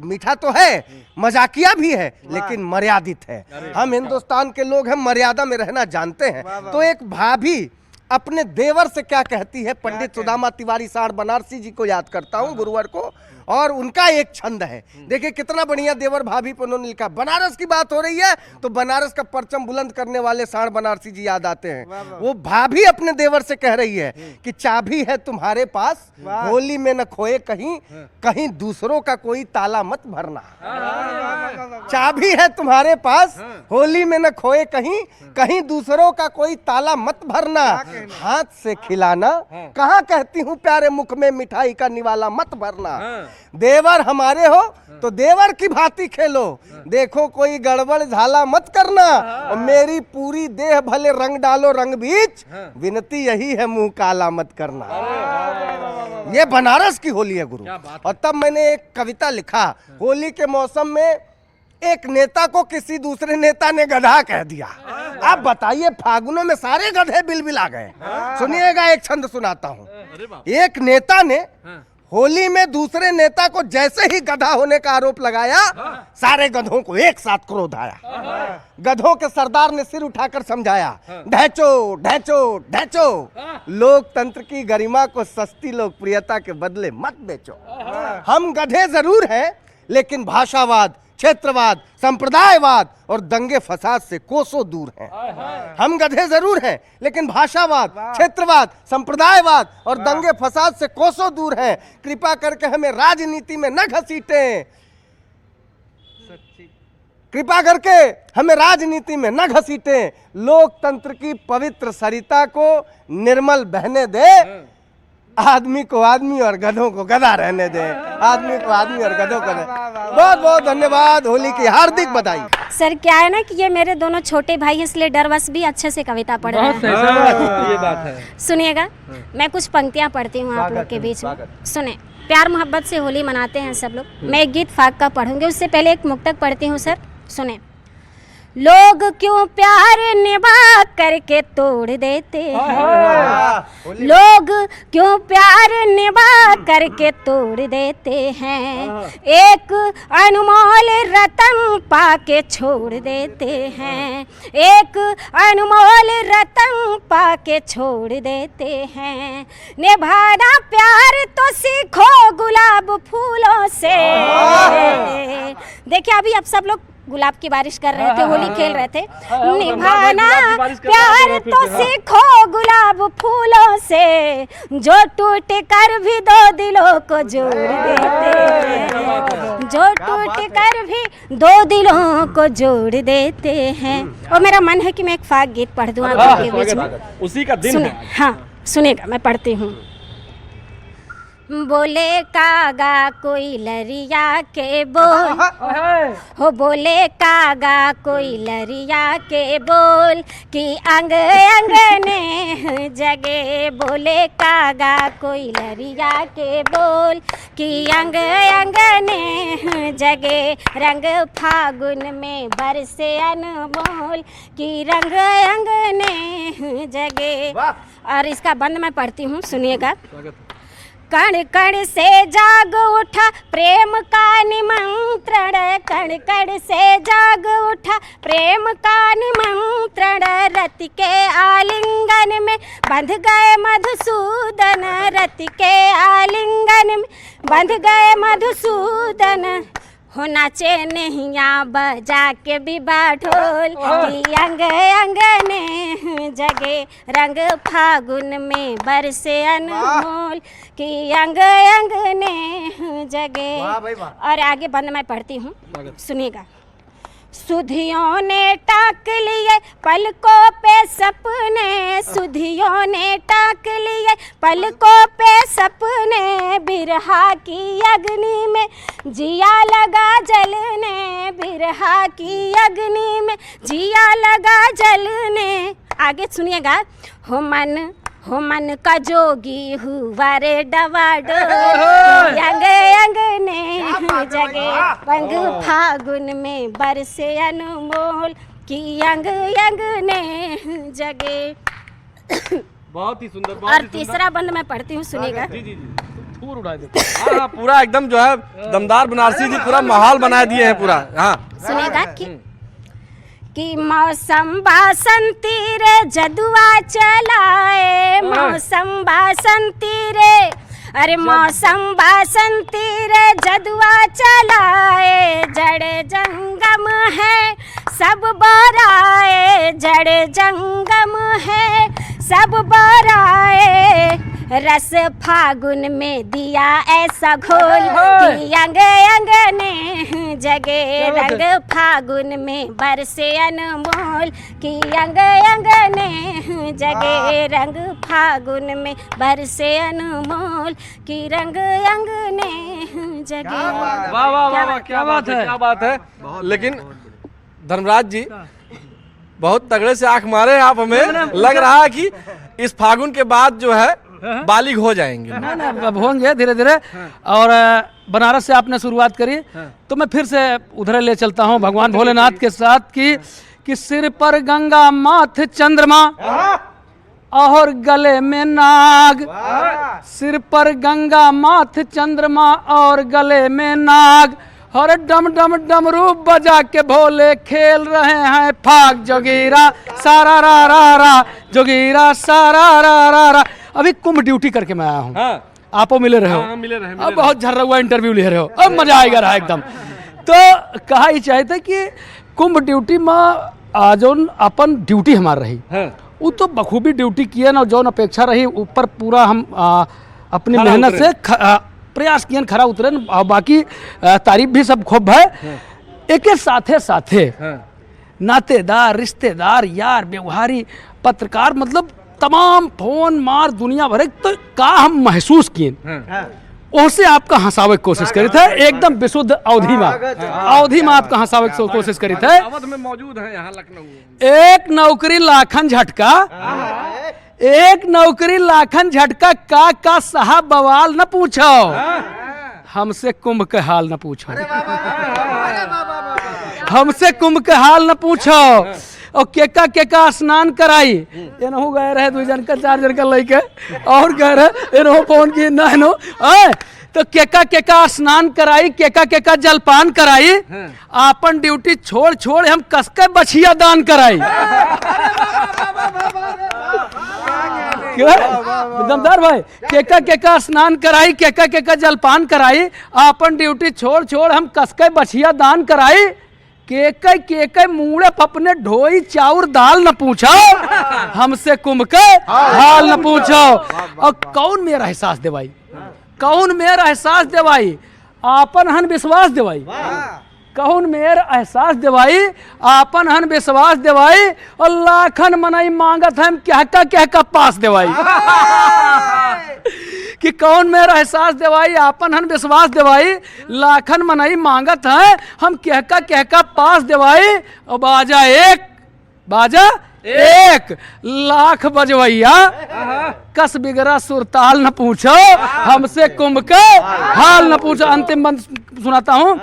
मीठा तो है, मजाकिया भी है, लेकिन मर्यादित है। हम हिंदुस्तान के लोग हैं, मर्यादा में रहना जानते हैं। तो एक भाभी अपने देवर से क्या कहती है, पंडित सुदामा तिवारी साढ़ बनारसी जी को याद करता हूँ गुरुवार को, और उनका एक छंद है। देखिए कितना बढ़िया देवर भाभी पर उन्होंने लिखा। बनारस की बात हो रही है तो बनारस का परचम बुलंद करने वाले साढ़ बनारसी जी याद आते हैं। वो भाभी अपने देवर से कह रही है कि चाबी है तुम्हारे पास, होली में न खोए कहीं, कहीं दूसरों का कोई ताला मत भरना। चाबी है तुम्हारे पास, होली में न खोए कहीं, कहीं दूसरों का कोई ताला मत भरना। हाथ से खिलाना, कहाँ कहती हूँ प्यारे मुख में मिठाई का निवाला मत भरना। देवर हमारे हो तो देवर की भांति खेलो, देखो कोई गड़बड़ झाला मत करना। और मेरी पूरी देह भले रंग डालो रंग बीच, विनती यही है मुंह काला मत करना। ये बनारस की होली है गुरु। और तब मैंने एक कविता लिखा, होली के मौसम में एक नेता को किसी दूसरे नेता ने गधा कह दिया। आप बताइए, फागुनों में सारे गधे बिलबिला गए। सुनिएगा, एक छंद सुनाता हूँ। एक नेता ने होली में दूसरे नेता को जैसे ही गधा होने का आरोप लगाया, सारे गधों को एक साथ क्रोध आया। गधों के सरदार ने सिर उठाकर समझाया, ढैचो ढैचो ढैचो, लोकतंत्र की गरिमा को सस्ती लोकप्रियता के बदले मत बेचो। हम गधे जरूर हैं, लेकिन भाषावाद, क्षेत्रवाद, संप्रदायवाद और दंगे फसाद से कोसों दूर हैं। हम गधे जरूर हैं, लेकिन भाषावाद, क्षेत्रवाद, संप्रदायवाद और दंगे फसाद से कोसों दूर हैं। कृपा करके हमें राजनीति में न घसीटें, कृपा करके हमें राजनीति में न घसीटें। लोकतंत्र की पवित्र सरिता को निर्मल बहने दे, आदमी को आदमी और गधों को गधा रहने दे। आदमी को आदमी और गधों को। बहुत बहुत धन्यवाद, होली की हार्दिक बधाई। सर क्या है ना कि ये मेरे दोनों छोटे भाई हैं, इसलिए डरवश भी अच्छे से कविता पढ़ रहे हैं। ये बात है। सुनिएगा, मैं कुछ पंक्तियाँ पढ़ती हूँ आप लोग के बीच में, सुने। प्यार मोहब्बत से होली मनाते हैं सब लोग। मैं एक गीत फाग का पढ़ूंगी, उससे पहले एक मुक्तक पढ़ती हूँ सर, सुने। लोग क्यों प्यार निभा करके तोड़ देते हैं, लोग क्यों प्यार निभा करके तोड़ देते हैं, एक अनमोल रतन पाके छोड़ देते हैं, एक अनमोल रतन पाके छोड़ देते हैं। निभाना प्यार तो सीखो गुलाब फूलों से। देखिए अभी आप सब लोग गुलाब की बारिश कर रहे थे, होली खेल रहे थे। निभाना प्यार तो सीखो गुलाब फूलों से, जो टूट कर भी दो दिलों को जोड़ देते हैं, जो टूट कर भी दो दिलों को जोड़ देते हैं। और मेरा मन है कि मैं एक फाग गीत पढ़ दूं आपके बीच में। उसी का दिन है। हाँ सुनेगा, मैं पढ़ती हूँ। बोले कागा कोई लरिया के बोल, हो बोले कागा कोई लरिया के बोल, कि अंग अंग ने जगे। बोले कागा कोई लरिया के बोल, कि अंग अंग ने जगे। रंग फागुन में बरसे अनमोल, कि रंग अंग ने जगे। और इसका बंद मैं पढ़ती हूँ, सुनिएगा। कण कण से जाग उठा प्रेम का निमंत्रण, कण कण से जाग उठा प्रेम का निमंत्रण, रति के आलिंगन में बंध गए मधुसूदन, रति के आलिंगन में बंध गए मधुसूदन, हो नाचे नैया बजा के बिबा ढोल, कि अंग अंग ने जगे रंग फागुन में बरसे अनमोल, कि अंग अंग ने जगे। और आगे बंद मैं पढ़ती हूँ, सुनिएगा। सुधियों ने टाक लिए पलकों पे सपने, सुधियों ने टाक लिए पलकों पे सपने, बिरहा की अग्नि में जिया लगा जलने, बिरहा की अग्नि में जिया लगा जलने। आगे सुनिएगा। हो मन का जोगी हुआ रे डवाडोल, अंग अंग ने जगे रंग फागुन में बरसे अनमोल, कि अंग अंग ने जगे। बहुत ही सुंदर। और तीसरा बंद मैं पढ़ती हूँ, सुनिएगा। जी जी जी, पूरा उड़ा दे। हाँ, पूरा एकदम जो है दमदार बनारसी जी पूरा माहौल बना दिए हैं पूरा। हाँ, सुनिएगा कि मौसम बासंती रे जदुआ चलाए, मौसम बासंती रे, अरे मौसम बासंती रे जदुआ चलाए, जड़ जंगम है सब बराए, जड़ जंगम है सब बराए, रस फागुन में दिया ऐसा घोल, कि अंग अंग ने जगे रंग फागुन में बरसे अनमोल, कि अंग अंग ने जगे रंग फागुन में बरसे अनमोल, कि रंग अंग ने जगे। वाह वाह वाह, क्या बात है, क्या बात है। लेकिन धर्मराज जी बहुत तगड़े से आंख मारे आप, हमें लग रहा है कि इस फागुन के बाद जो है बालिग हो जाएंगे। ना अब होंगे धीरे धीरे। और बनारस से आपने शुरुआत करी, तो मैं फिर से उधर ले चलता हूँ भगवान भोलेनाथ के साथ कि सिर पर गंगा माथ चंद्रमा और गले में नाग, सिर पर गंगा माथ चंद्रमा और गले में नाग, और डम डम डमरू बजा के भोले खेल रहे हैं फाग, जोगीरा सारा रा रा रा, जोगीरा सारा रा रा रा। अभी कुंभ ड्यूटी करके मैं आया हूँ। हाँ। आपो मिले रहे हो? हाँ, मिले रहे। अब बहुत झर्रा हुआ इंटरव्यू ले रहे हो, अब मजा आएगा रहा एकदम। तो कहा ही चाहते कि कुंभ ड्यूटी में जो अपन ड्यूटी हमार रही, वो तो बखूबी ड्यूटी किए ना, जो अपेक्षा रही ऊपर पूरा हम अपनी मेहनत से प्रयास किए खरा उतरे, और बाकी तारीफ भी सब खूब है। एक साथे साथे नातेदार, रिश्तेदार, यार, व्यवहारी, पत्रकार, मतलब तमाम फोन मार दुनिया भर, तो का हम महसूस किए उससे आपका हंसावे की कोशिश करी थे, एकदम विशुद्ध अवधि में आपका हंसावे की कोशिश करी थे। अवध में मौजूद है यहाँ लखनऊ। एक नौकरी लाखन झटका, एक नौकरी लाखन झटका, का साहब बवाल न पूछो, हमसे कुंभ के हाल न पूछो, हमसे कुंभ के हाल न पूछो। और केका स्नान कराई, एनहु गए रहे 2 जन का 4 जन का लेके, और गए रहे एनहु फोन की ना तो केका स्नान कराई, केका जलपान कराई, आपन ड्यूटी छोड़ हम कसके बछिया दान कराई। दमदार भाई, केका स्नान कराई, केका जलपान कराई, आपन ड्यूटी छोड़ हम कसके बछिया दान कराई, के मुड़े पपने ढोई चाउर दाल न पूछो, हमसे कुंभ के हाल न पूछो। और कौन मेरा एहसास देवाई, कौन मेरा एहसास देवाई, आपन हन विश्वास देवाई, कौन मेरा एहसास देवाई, आपन हन विश्वास देवाई, और लाखन मनई मांगत हम क्या पास देवाई। कि कौन मेरा एहसास देवाई, आपन हन विश्वास देवाई, लाखन मनई मांगत है हम कहका पास देवाई। और बाजा एक लाख बजवैया, कस बिगड़ा सुरताल न पूछो, हमसे कुंभ के हाल न पूछो। अंतिम बंद सुनाता हूँ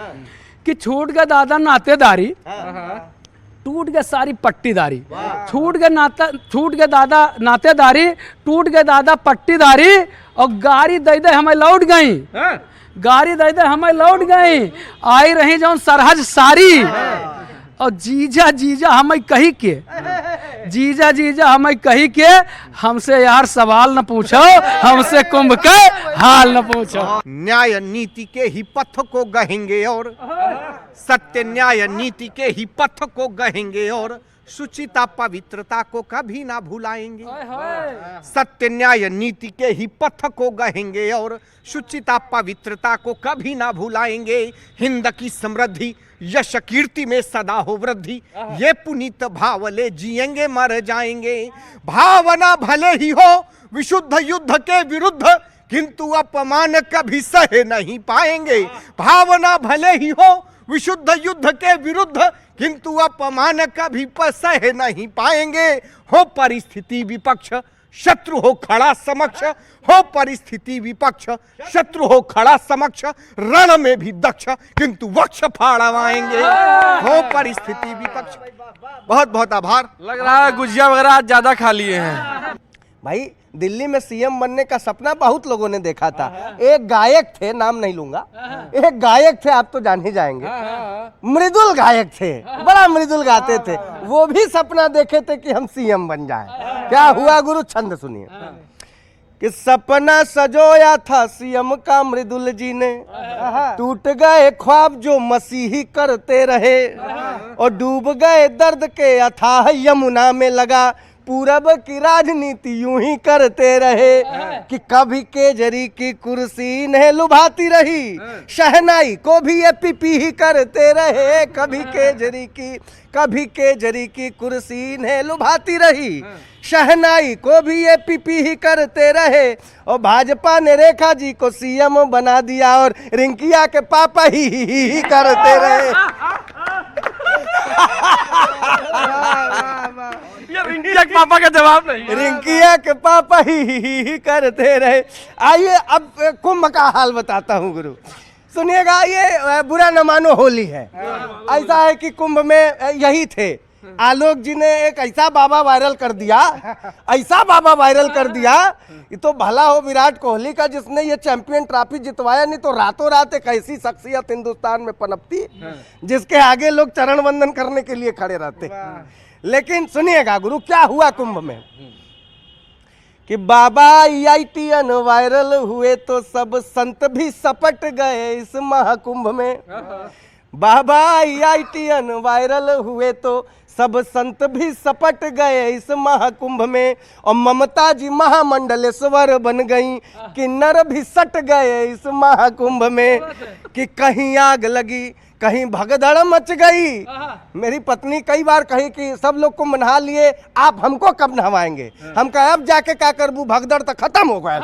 कि छूट गए दादा नातेदारी, टूट गए सारी पट्टीदारी, छूट गए दादा नातेदारी, टूट गए दादा पट्टीदारी, और गाड़ी दे दे हमें लौट गई, गाड़ी दे दे हमें लौट गई, आई रही जौन सरहज सारी, और जीजा जीजा हमें कही के, जीजा जीजा हमें कही के, हमसे यार सवाल न पूछो, हमसे कुंभ के हाल न पूछो। न्याय नीति के ही पथ को गहेंगे और सत्य न्याय नीति के ही पथ को गहेंगे और शुचिता पवित्रता को कभी ना भुलाएंगे। सत्य न्याय नीति के ही पथ को गहेंगे और शुचिता पवित्रता को कभी ना भुलाएंगे। हिंद की समृद्धि यश कीर्ति में सदा हो वृद्धि, ये पुनीत भावले जिएंगे मर जाएंगे। भावना भले ही हो विशुद्ध युद्ध के विरुद्ध, किंतु अपमान कभी सह नहीं पाएंगे। भावना भले ही हो विशुद्ध युद्ध के विरुद्ध, किंतु अपमान कभी सह नहीं पाएंगे। हो परिस्थिति विपक्ष शत्रु हो खड़ा समक्ष, हो परिस्थिति विपक्ष शत्रु हो खड़ा समक्ष, रण में भी दक्ष किंतु वक्ष फाड़वाएंगे। हो परिस्थिति विपक्ष। बहुत बहुत आभार। लग रहा है गुजिया वगैरह आज ज्यादा खा लिए हैं। भाई दिल्ली में सीएम बनने का सपना बहुत लोगों ने देखा था। एक गायक थे, नाम नहीं लूंगा, एक गायक थे, आप तो जान ही जाएंगे, मृदुल गायक थे, बड़ा मृदुल गाते थे। वो भी सपना देखे थे कि हम सीएम बन जाएं। क्या हुआ गुरु, छंद सुनिए। कि सपना सजोया था सीएम का मृदुल जी ने, टूट गए ख्वाब जो मसीही करते रहे, और डूब गए दर्द के अथाह यमुना में लगा, पूरब की राजनीति यूं ही करते रहे। कि कभी केजरी की कुर्सी इन्हें लुभाती रही, शहनाई को भी ये पीपी ही करते रहे। कभी केजरी की कुर्सी इन्हें लुभाती रही, शहनाई को भी ये पीपी ही करते रहे। और भाजपा ने रेखा जी को सीएम बना दिया, और रिंकिया के पापा ही करते रहे। ये रिंकिया के पापा का जवाब नहीं। रिंकिया के पापा ही करते रहे। आइए अब कुंभ का हाल बताता हूँ गुरु, सुनिएगा। ये बुरा न मानो होली है। ऐसा है कि कुंभ में यही थे, आलोक जी ने एक ऐसा बाबा वायरल कर दिया, ऐसा बाबा वायरल कर दिया। ये तो भला हो विराट कोहली का, जिसने ये चैंपियन ट्रॉफी जितवाया, नहीं तो रातों रात एक ऐसी शख्सियत हिंदुस्तान में पनपती जिसके आगे लोग चरण वंदन करने के लिए खड़े रहते। लेकिन सुनिएगा गुरु, क्या हुआ कुंभ में। कि बाबा IITN वायरल हुए तो सब संत भी सपट गए इस महाकुंभ में। बाबा IITN वायरल हुए तो सब संत भी सपट गए इस महाकुंभ में। और ममता जी महामंडलेश्वर बन गई, किन्नर भी सट गए इस महाकुंभ में। कि कहीं आग लगी, कहीं भगदड़ मच गई। मेरी पत्नी कई बार कही कि सब लोग को नहा लिए, आप हमको कब नहवाएंगे। हम कहे अब जाके क्या करबू, भगदड़ तो खत्म हो गया।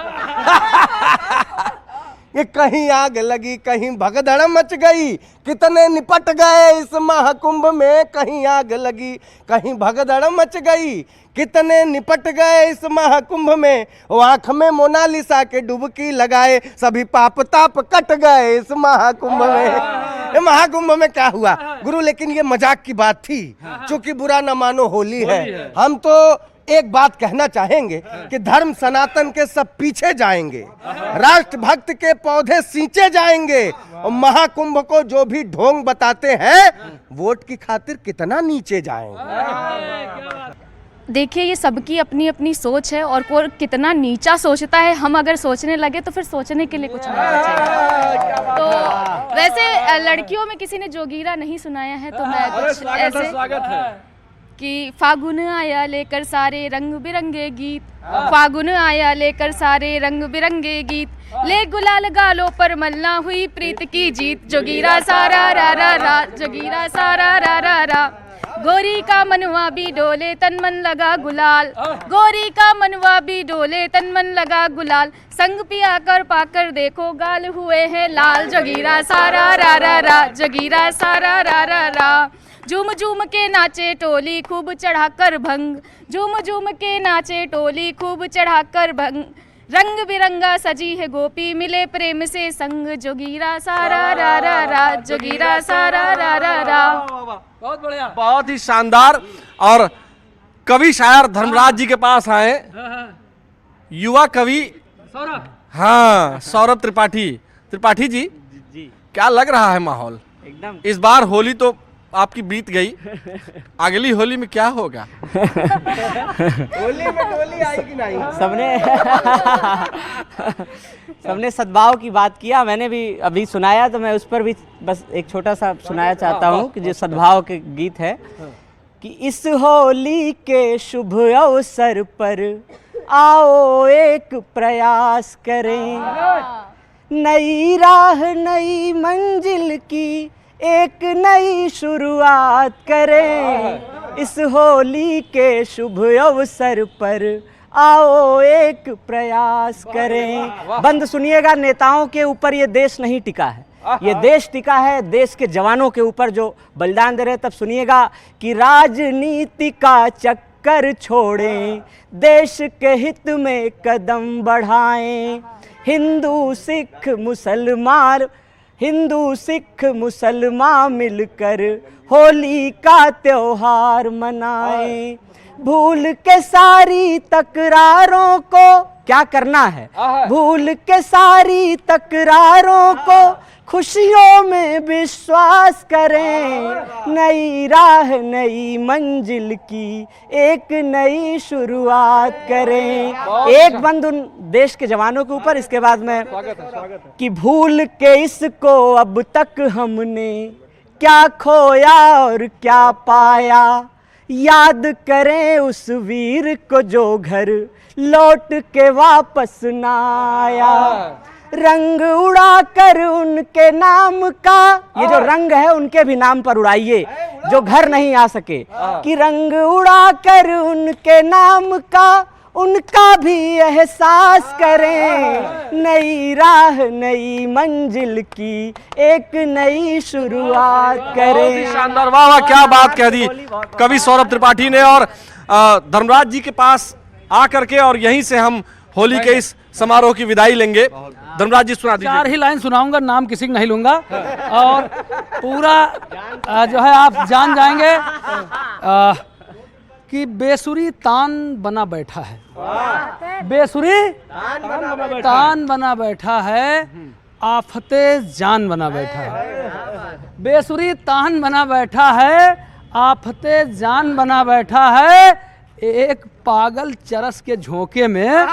ये कहीं आग लगी, कहीं भगदड़ मच गई, कितने निपट गए इस महाकुंभ में। कहीं आग लगी, कहीं भगदड़ मच गई, कितने निपट गए इस महाकुंभ में। वो आंख में मोनालिसा के डुबकी लगाए, सभी पाप ताप कट गए इस महाकुंभ में। ये महाकुंभ में क्या हुआ गुरु। लेकिन ये मजाक की बात थी, क्योंकि बुरा न मानो होली है। हम तो एक बात कहना चाहेंगे कि धर्म सनातन के सब पीछे जाएंगे, राष्ट्रभक्त के पौधे सींचे जाएंगे, और महाकुंभ को जो भी ढोंग बताते हैं वोट की खातिर कितना नीचे जाएंगे। देखिए, ये सबकी अपनी अपनी सोच है, और कौन कितना नीचा सोचता है, हम अगर सोचने लगे तो फिर सोचने के लिए कुछ नहीं बचेगा। तो वैसे लड़कियों में किसी ने जोगीरा नहीं सुनाया है, तो मैं कुछ ऐसे स्वागत है कि फागुन आया लेकर सारे रंग बिरंगे गीत, फागुन आया लेकर सारे रंग बिरंगे गीत, ले गुलाल गालों पर मलना हुई प्रीत की जीत। जोगीरा सारा रा रा रा, जोगीरा सारा रा रा रा। गोरी का मनवा भी डोले तन मन लगा गुलाल, गोरी का मनवा भी डोले तन मन लगा गुलाल। संग पिया कर पाकर देखो गाल हुए हैं लाल। जोगीरा सारा रा रा रा, जोगीरा सारा रा रा रा। झूम झूम के नाचे टोली खूब चढ़ाकर भंग, झूम झूम के नाचे टोली खूब चढ़ाकर भंग। रंग बिरंगा सजी है गोपी मिले प्रेम से संग। जोगीरा सारा रा रा रा, जोगीरा सारा रा रा रा। बहुत बढ़िया। बहुत ही शानदार। और कवि शायर धर्मराज जी के पास आए, युवा कवि सौरभ, हाँ सौरभ त्रिपाठी। त्रिपाठी जी, जी क्या लग रहा है माहौल? एकदम। इस बार होली तो आपकी बीत गई, अगली होली में क्या होगा? होली में डोली आएगी नहीं? सबने सद्भाव की बात किया, मैंने भी अभी सुनाया, तो मैं उस पर भी बस एक छोटा सा सुनाया चाहता हूँ कि जो सद्भाव के गीत है कि इस होली के शुभ अवसर पर आओ एक प्रयास करें, नई राह नई मंजिल की एक नई शुरुआत करें। इस होली के शुभ अवसर पर आओ एक प्रयास करें। बंद सुनिएगा, नेताओं के ऊपर ये देश नहीं टिका है, ये देश टिका है देश के जवानों के ऊपर जो बलिदान दे रहे हैं। तब सुनिएगा कि राजनीति का चक्कर छोड़ें, देश के हित में कदम बढ़ाएं। हिंदू सिख मुसलमान मिलकर होली का त्योहार मनाएं। भूल के सारी तकरारों को क्या करना है, भूल के सारी तकरारों को खुशियों में विश्वास करें। नई राह नई मंजिल की एक नई शुरुआत करें। एक बंद उन देश के जवानों के ऊपर, इसके बाद में कि भूल के इसको अब तक हमने क्या खोया और क्या पाया, याद करें उस वीर को जो घर लौट के वापस ना आया। रंग उड़ा कर उनके नाम का, ये जो रंग है उनके भी नाम पर उड़ाइए जो घर नहीं आ सके, कि रंग उड़ा कर उनके नाम का उनका भी एहसास करें। नई राह नई मंजिल की एक नई शुरुआत करें। शानदार, वाह वाह, क्या बात कह दी कवि सौरभ त्रिपाठी ने। और धर्मराज जी के पास आकर के और यहीं से हम होली के इस समारोह की विदाई लेंगे। धर्मराज जी सुना दीजिए। 4 ही लाइन सुनाऊंगा, नाम किसी का नहीं लूंगा, और पूरा जो है आप जान जाएंगे कि बेसुरी तान बना बैठा है, बेसुरी तान बना बैठा है, आफते जान बना बैठा है। बेसुरी तान बना बैठा है, आफते जान बना बैठा है, एक पागल चरस के झोंके में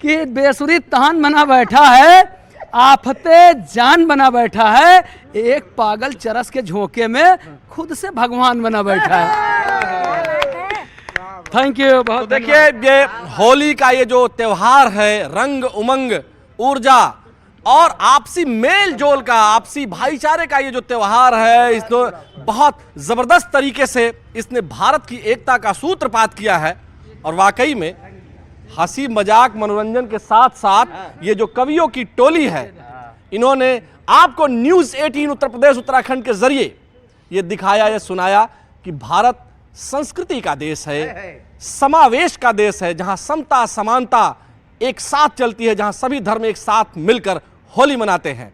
कि बेसुरी तान बना बैठा है, आफते जान बना बैठा है, एक पागल चरस के झोंके में खुद से भगवान बना बैठा है। Thank you. तो देखिए, ये होली का ये जो त्योहार है, रंग उमंग ऊर्जा और आपसी मेल जोल का, आपसी भाईचारे का ये जो त्योहार है, इसको बहुत जबरदस्त तरीके से इसने भारत की एकता का सूत्रपात किया है। और वाकई में हंसी मजाक मनोरंजन के साथ साथ ये जो कवियों की टोली है, इन्होंने आपको न्यूज़ 18 उत्तर प्रदेश उत्तराखंड के जरिए ये दिखाया, ये सुनाया कि भारत संस्कृति का देश है, समावेश का देश है, जहां समता समानता एक साथ चलती है, जहां सभी धर्म एक साथ मिलकर होली मनाते हैं।